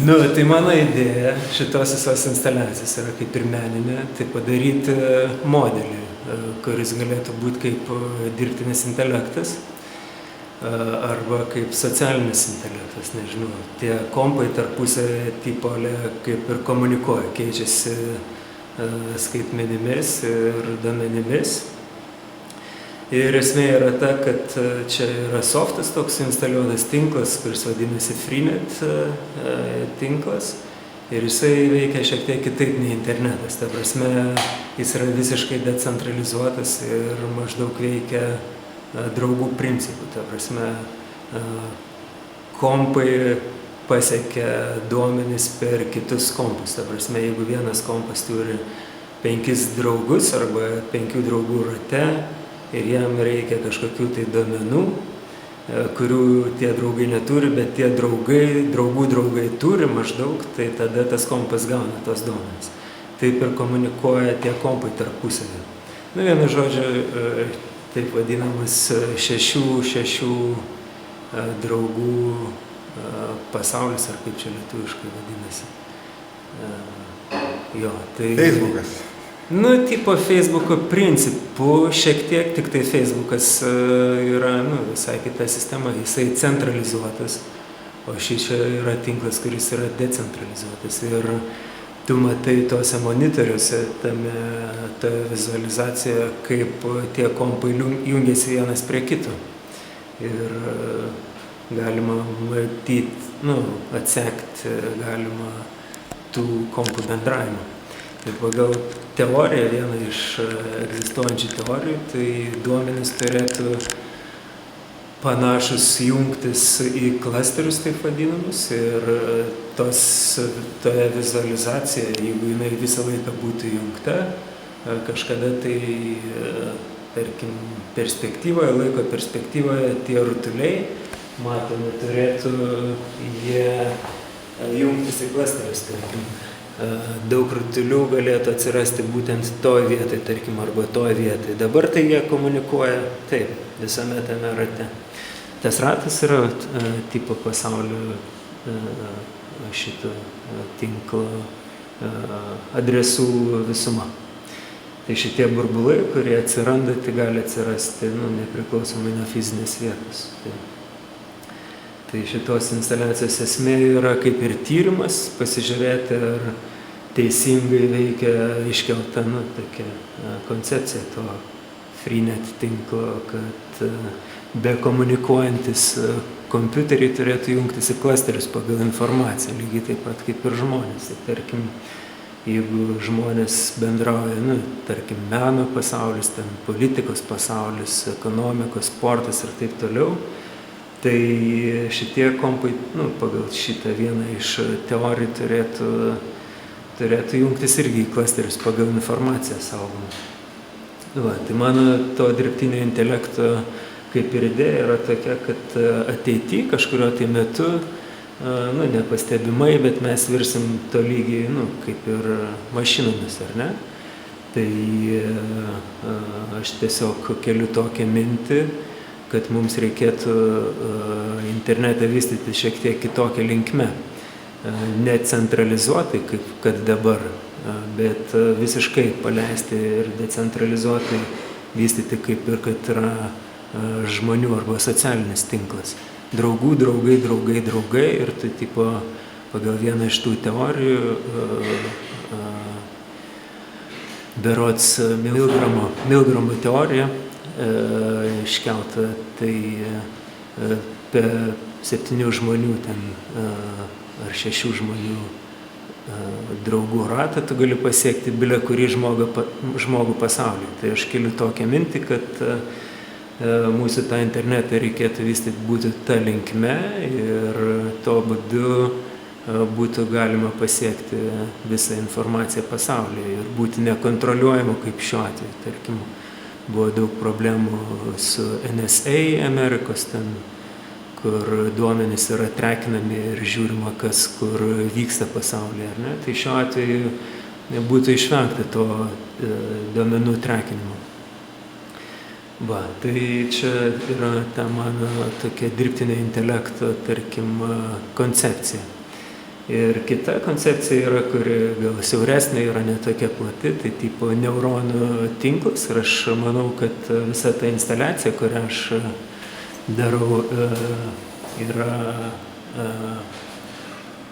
Nu, tai mano idėja šitos visos instaliacijos yra kaip ir meninė, tai padaryti modelį, kuris galėtų būti kaip dirbtinis intelektas arba kaip socialinis intelektas, nežinau. Tie kompai tarpusavy tipolė kaip ir komunikuoja, keičiasi skaitmenimis ir duomenimis. Ir esmė yra ta, kad čia yra softas toks instaliuotas tinklas, kuris vadinasi Freenet tinklas. Ir jisai veikia šiek tiek kitaip nei internetas. Ta prasme, jis yra visiškai decentralizuotas ir maždaug veikia draugų principų. Ta prasme, kompai pasiekia duomenis per kitus kompus. Ta prasme, jeigu vienas kompas turi 5 draugus arba 5 draugų rate, ir jam reikia kažkokių tai duomenų, kurių tie draugai neturi, bet tie draugų draugai turi maždaug, tai tada tas kompas gauna tos duomenys. Taip ir komunikuoja tie kompai tarpusavy. Nu, vienu žodžiu, taip vadinamas 6 draugų pasaulis, ar kaip čia lietuviškai vadinasi. Jo, tai... Facebookas. Nu, tipo Facebooko principų, šiek tiek, tik tai Facebookas yra, visai kita sistema, jisai centralizuotas, o šis čia yra tinklas, kuris yra decentralizuotas. Ir tu matai tuose monitoriuose, toje vizualizacijoje, kaip tie kompai jungiasi vienas prie kito. Ir galima matyti, atsekti galima tų kompų bendravimą. Ir pagal teoriją, vieną iš egzistuojančių teorijų, tai duomenys turėtų panašus jungtis į klasterius, taip vadinamus, ir toje vizualizacijoje, jeigu jinai visą laiką būtų jungta, kažkada tai, tarkim, laiko perspektyvoje tie rutuliai, matomi, turėtų jie jungtis į klasterius, tarkim. Daug rutulių galėtų atsirasti būtent toj vietoj, tarkim, arba toj vietoj. Dabar tai jie komunikuoja taip, visame tame rate. Tas ratas yra tipo pasaulio šito tinklo adresų visuma. Tai šitie burbulai, kurie atsiranda, tai gali atsirasti nepriklausomai nuo fizinės vietos. Tai šitos instaliacijos esmė yra kaip ir tyrimas, pasižiūrėti, ar teisingai veikia iškelta tokia koncepcija to Freenet tinklo, kad be komunikuojantis kompiuteriai turėtų jungtis į klasterius pagal informaciją, lygiai taip pat kaip ir žmonės. Tai tarkim, jeigu žmonės bendrauja, tarkim, meno pasaulis, politikos pasaulis, ekonomikos, sportas ir taip toliau, tai šitie kompai, pagal šitą vieną iš teorijų turėtų jungtis irgi į klasterius pagal informaciją saugomą. Tai mano to dirbtinio intelekto kaip ir idėja yra tokia, kad ateityje kažkurio tai metu, nepastebimai, bet mes virsim to lygiai, kaip ir mašinomis, ar ne? Tai aš tiesiog keliu tokią mintį, kad mums reikėtų internetą vystyti šiek tiek kitokią linkmę. Ne centralizuotai, kaip kad dabar, bet visiškai paleisti ir decentralizuotai vystyti, kaip ir kad yra žmonių arba socialinis tinklas. Draugų, draugai ir tai tipo pagal vieną iš tų teorijų berods Milgramo teorija iškelta, tai per 7 žmonių ar 6 žmonių draugų ratą tu gali pasiekti bile kurį žmogų pasaulyje. Tai aš keliu tokią mintį, kad mūsų tą internetą reikėtų vystyti būti ta linkme ir to būdu būtų galima pasiekti visą informaciją pasaulyje ir būti nekontroliuojamu kaip šiuo atveju. Tarkim, buvo daug problemų su NSA Amerikos, kur duomenys yra trekinami ir žiūrima, kas kur vyksta pasaulyje, ar ne? Tai šiuo atveju būtų išvengta to duomenų trekinimo. Va, tai čia yra ta mano tokia dirbtinio intelekto, tarkim, koncepcija. Ir kita koncepcija yra, kuri gal siauresnė, yra netokia plati, tai tipo neuronų tinklas. Ir aš manau, kad visa ta instaliacija, kurią aš darau, yra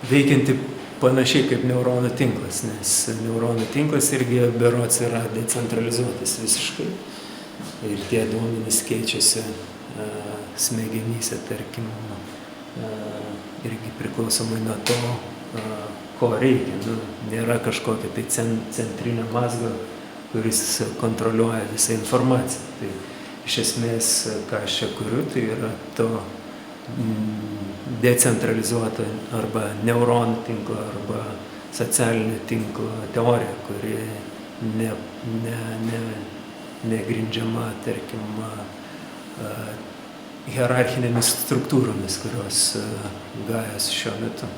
veikianti panašiai kaip neuronų tinklas, nes neuronų tinklas irgi berods yra decentralizuotas visiškai. Ir tie duomenys keičiasi smegenyse, tarkim, irgi priklausomai nuo to, ko reikia. Nėra kažkokio tai centrinio mazgo, kuris kontroliuoja visą informaciją. Tai iš esmės, ką aš čia kuriu, tai yra to decentralizuoto arba neuronų tinklo arba socialinio tinklo teorija, kuri negrindžiama, tarkim, hierarchinėmis struktūromis, kurios gajos šiuo metu.